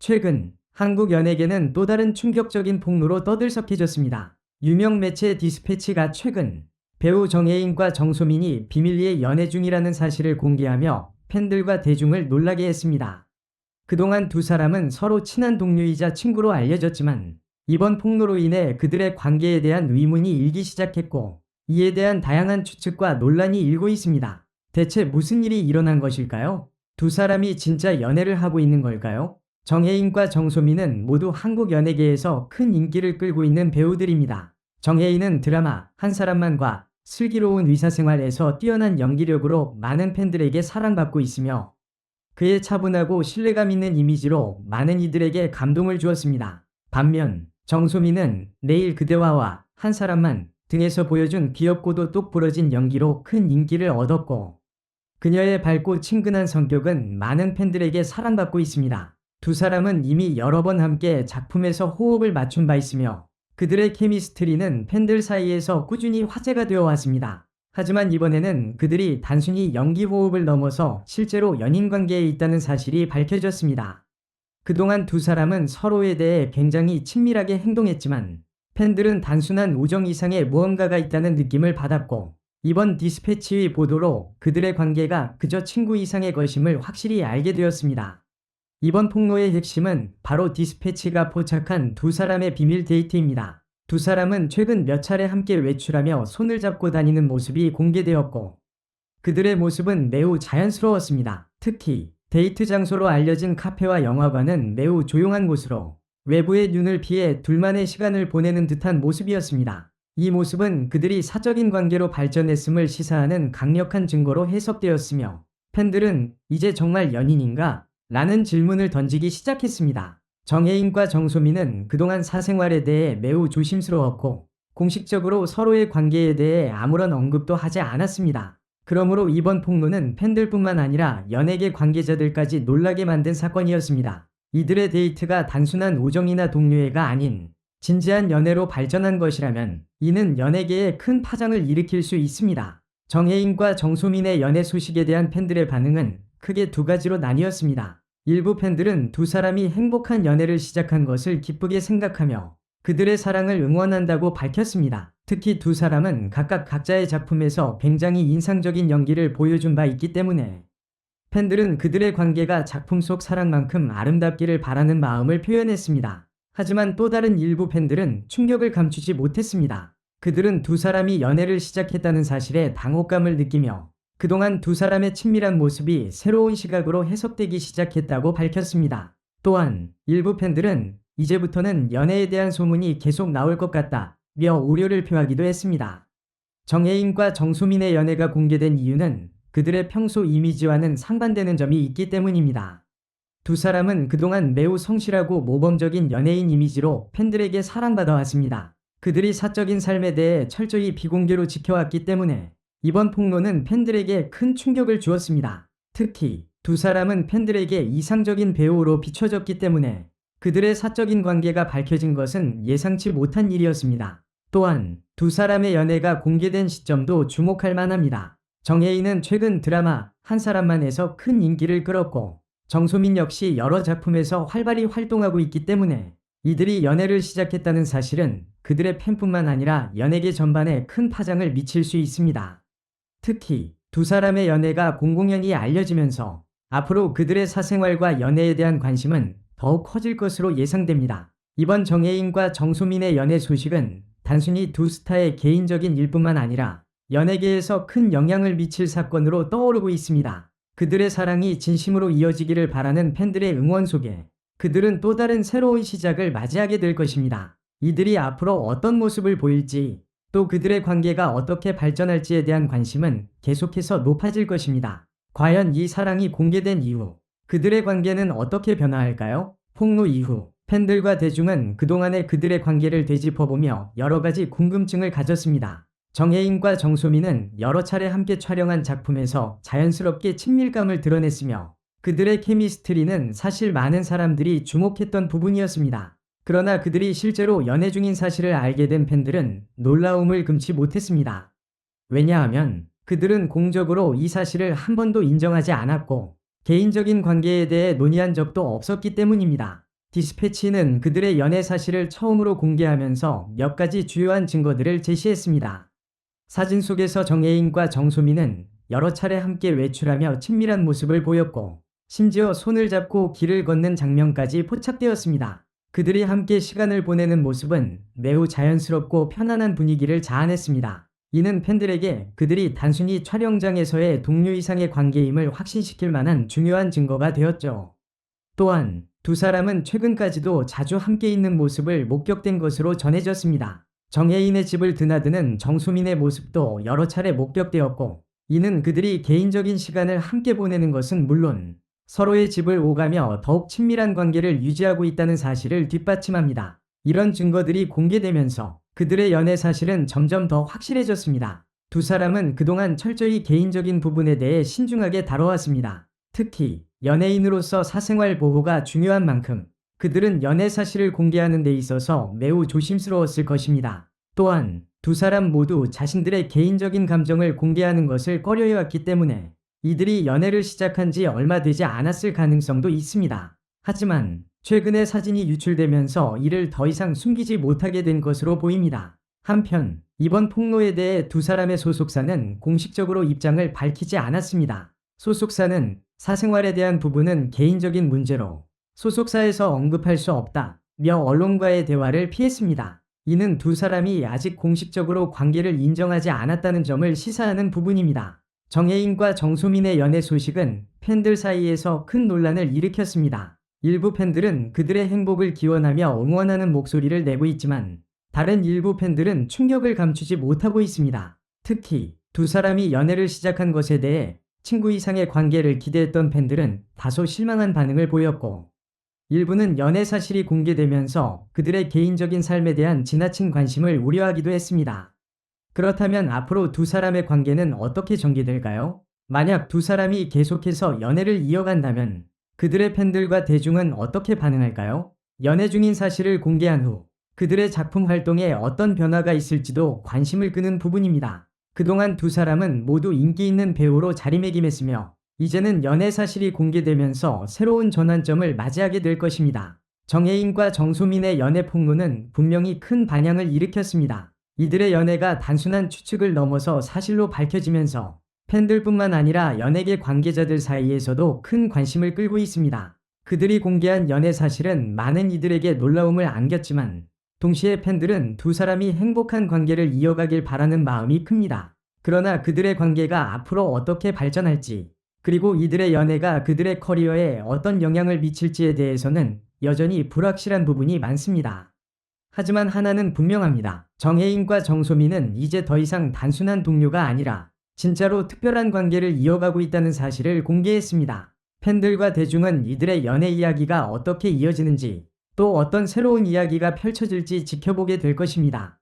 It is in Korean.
최근 한국 연예계는 또 다른 충격적인 폭로로 떠들썩해졌습니다. 유명 매체 디스패치가 최근 배우 정혜인과 정소민이 비밀리에 연애 중이라는 사실을 공개하며 팬들과 대중을 놀라게 했습니다. 그동안 두 사람은 서로 친한 동료이자 친구로 알려졌지만 이번 폭로로 인해 그들의 관계에 대한 의문이 일기 시작했고, 이에 대한 다양한 추측과 논란이 일고 있습니다. 대체 무슨 일이 일어난 것일까요? 두 사람이 진짜 연애를 하고 있는 걸까요? 정혜인과 정소민은 모두 한국 연예계에서 큰 인기를 끌고 있는 배우들입니다. 정혜인은 드라마 한 사람만과 슬기로운 의사생활에서 뛰어난 연기력으로 많은 팬들에게 사랑받고 있으며, 그의 차분하고 신뢰감 있는 이미지로 많은 이들에게 감동을 주었습니다. 반면 정소민은 내일 그대와와 한 사람만 등에서 보여준 귀엽고도 똑부러진 연기로 큰 인기를 얻었고, 그녀의 밝고 친근한 성격은 많은 팬들에게 사랑받고 있습니다. 두 사람은 이미 여러 번 함께 작품에서 호흡을 맞춘 바 있으며 그들의 케미스트리는 팬들 사이에서 꾸준히 화제가 되어 왔습니다. 하지만 이번에는 그들이 단순히 연기 호흡을 넘어서 실제로 연인 관계에 있다는 사실이 밝혀졌습니다. 그동안 두 사람은 서로에 대해 굉장히 친밀하게 행동했지만 팬들은 단순한 우정 이상의 무언가가 있다는 느낌을 받았고, 이번 디스패치의 보도로 그들의 관계가 그저 친구 이상의 것임을 확실히 알게 되었습니다. 이번 폭로의 핵심은 바로 디스패치가 포착한 두 사람의 비밀 데이트입니다. 두 사람은 최근 몇 차례 함께 외출하며 손을 잡고 다니는 모습이 공개되었고, 그들의 모습은 매우 자연스러웠습니다. 특히 데이트 장소로 알려진 카페와 영화관은 매우 조용한 곳으로 외부의 눈을 피해 둘만의 시간을 보내는 듯한 모습이었습니다. 이 모습은 그들이 사적인 관계로 발전했음을 시사하는 강력한 증거로 해석되었으며, 팬들은 이제 정말 연인인가? 라는 질문을 던지기 시작했습니다. 정혜인과 정소민은 그동안 사생활에 대해 매우 조심스러웠고 공식적으로 서로의 관계에 대해 아무런 언급도 하지 않았습니다. 그러므로 이번 폭로는 팬들뿐만 아니라 연예계 관계자들까지 놀라게 만든 사건이었습니다. 이들의 데이트가 단순한 우정이나 동료애가 아닌 진지한 연애로 발전한 것이라면 이는 연예계에 큰 파장을 일으킬 수 있습니다. 정혜인과 정소민의 연애 소식에 대한 팬들의 반응은 크게 두 가지로 나뉘었습니다. 일부 팬들은 두 사람이 행복한 연애를 시작한 것을 기쁘게 생각하며 그들의 사랑을 응원한다고 밝혔습니다. 특히 두 사람은 각각 각자의 작품에서 굉장히 인상적인 연기를 보여준 바 있기 때문에 팬들은 그들의 관계가 작품 속 사랑만큼 아름답기를 바라는 마음을 표현했습니다. 하지만 또 다른 일부 팬들은 충격을 감추지 못했습니다. 그들은 두 사람이 연애를 시작했다는 사실에 당혹감을 느끼며 그동안 두 사람의 친밀한 모습이 새로운 시각으로 해석되기 시작했다고 밝혔습니다. 또한 일부 팬들은 이제부터는 연애에 대한 소문이 계속 나올 것 같다며 우려를 표하기도 했습니다. 정혜인과 정소민의 연애가 공개된 이유는 그들의 평소 이미지와는 상반되는 점이 있기 때문입니다. 두 사람은 그동안 매우 성실하고 모범적인 연예인 이미지로 팬들에게 사랑받아 왔습니다. 그들이 사적인 삶에 대해 철저히 비공개로 지켜왔기 때문에 이번 폭로는 팬들에게 큰 충격을 주었습니다. 특히 두 사람은 팬들에게 이상적인 배우로 비춰졌기 때문에 그들의 사적인 관계가 밝혀진 것은 예상치 못한 일이었습니다. 또한 두 사람의 연애가 공개된 시점도 주목할 만합니다. 정혜인은 최근 드라마 한 사람만에서 큰 인기를 끌었고, 정소민 역시 여러 작품에서 활발히 활동하고 있기 때문에 이들이 연애를 시작했다는 사실은 그들의 팬뿐만 아니라 연예계 전반에 큰 파장을 미칠 수 있습니다. 특히 두 사람의 연애가 공공연히 알려지면서 앞으로 그들의 사생활과 연애에 대한 관심은 더욱 커질 것으로 예상됩니다. 이번 정혜인과 정소민의 연애 소식은 단순히 두 스타의 개인적인 일뿐만 아니라 연예계에서 큰 영향을 미칠 사건으로 떠오르고 있습니다. 그들의 사랑이 진심으로 이어지기를 바라는 팬들의 응원 속에 그들은 또 다른 새로운 시작을 맞이하게 될 것입니다. 이들이 앞으로 어떤 모습을 보일지, 또 그들의 관계가 어떻게 발전할지에 대한 관심은 계속해서 높아질 것입니다. 과연 이 사랑이 공개된 이후 그들의 관계는 어떻게 변화할까요? 폭로 이후 팬들과 대중은 그동안의 그들의 관계를 되짚어보며 여러 가지 궁금증을 가졌습니다. 정혜인과 정소민은 여러 차례 함께 촬영한 작품에서 자연스럽게 친밀감을 드러냈으며 그들의 케미스트리는 사실 많은 사람들이 주목했던 부분이었습니다. 그러나 그들이 실제로 연애 중인 사실을 알게 된 팬들은 놀라움을 금치 못했습니다. 왜냐하면 그들은 공적으로 이 사실을 한 번도 인정하지 않았고 개인적인 관계에 대해 논의한 적도 없었기 때문입니다. 디스패치는 그들의 연애 사실을 처음으로 공개하면서 몇 가지 주요한 증거들을 제시했습니다. 사진 속에서 정혜인과 정소민은 여러 차례 함께 외출하며 친밀한 모습을 보였고, 심지어 손을 잡고 길을 걷는 장면까지 포착되었습니다. 그들이 함께 시간을 보내는 모습은 매우 자연스럽고 편안한 분위기를 자아냈습니다. 이는 팬들에게 그들이 단순히 촬영장에서의 동료 이상의 관계임을 확신시킬 만한 중요한 증거가 되었죠. 또한 두 사람은 최근까지도 자주 함께 있는 모습을 목격된 것으로 전해졌습니다. 정혜인의 집을 드나드는 정소민의 모습도 여러 차례 목격되었고, 이는 그들이 개인적인 시간을 함께 보내는 것은 물론 서로의 집을 오가며 더욱 친밀한 관계를 유지하고 있다는 사실을 뒷받침합니다. 이런 증거들이 공개되면서 그들의 연애 사실은 점점 더 확실해졌습니다. 두 사람은 그동안 철저히 개인적인 부분에 대해 신중하게 다뤄왔습니다. 특히 연예인으로서 사생활 보호가 중요한 만큼 그들은 연애 사실을 공개하는 데 있어서 매우 조심스러웠을 것입니다. 또한 두 사람 모두 자신들의 개인적인 감정을 공개하는 것을 꺼려해왔기 때문에 이들이 연애를 시작한 지 얼마 되지 않았을 가능성도 있습니다. 하지만 최근에 사진이 유출되면서 이를 더 이상 숨기지 못하게 된 것으로 보입니다. 한편 이번 폭로에 대해 두 사람의 소속사는 공식적으로 입장을 밝히지 않았습니다. 소속사는 사생활에 대한 부분은 개인적인 문제로 소속사에서 언급할 수 없다며 언론과의 대화를 피했습니다. 이는 두 사람이 아직 공식적으로 관계를 인정하지 않았다는 점을 시사하는 부분입니다. 정혜인과 정소민의 연애 소식은 팬들 사이에서 큰 논란을 일으켰습니다. 일부 팬들은 그들의 행복을 기원하며 응원하는 목소리를 내고 있지만, 다른 일부 팬들은 충격을 감추지 못하고 있습니다. 특히 두 사람이 연애를 시작한 것에 대해 친구 이상의 관계를 기대했던 팬들은 다소 실망한 반응을 보였고, 일부는 연애 사실이 공개되면서 그들의 개인적인 삶에 대한 지나친 관심을 우려하기도 했습니다. 그렇다면 앞으로 두 사람의 관계는 어떻게 전개될까요? 만약 두 사람이 계속해서 연애를 이어간다면 그들의 팬들과 대중은 어떻게 반응할까요? 연애 중인 사실을 공개한 후 그들의 작품 활동에 어떤 변화가 있을지도 관심을 끄는 부분입니다. 그동안 두 사람은 모두 인기 있는 배우로 자리매김했으며, 이제는 연애 사실이 공개되면서 새로운 전환점을 맞이하게 될 것입니다. 정혜인과 정소민의 연애 폭로는 분명히 큰 반향을 일으켰습니다. 이들의 연애가 단순한 추측을 넘어서 사실로 밝혀지면서 팬들뿐만 아니라 연예계 관계자들 사이에서도 큰 관심을 끌고 있습니다. 그들이 공개한 연애 사실은 많은 이들에게 놀라움을 안겼지만, 동시에 팬들은 두 사람이 행복한 관계를 이어가길 바라는 마음이 큽니다. 그러나 그들의 관계가 앞으로 어떻게 발전할지, 그리고 이들의 연애가 그들의 커리어에 어떤 영향을 미칠지에 대해서는 여전히 불확실한 부분이 많습니다. 하지만 하나는 분명합니다. 정혜인과 정소민은 이제 더 이상 단순한 동료가 아니라 진짜로 특별한 관계를 이어가고 있다는 사실을 공개했습니다. 팬들과 대중은 이들의 연애 이야기가 어떻게 이어지는지, 또 어떤 새로운 이야기가 펼쳐질지 지켜보게 될 것입니다.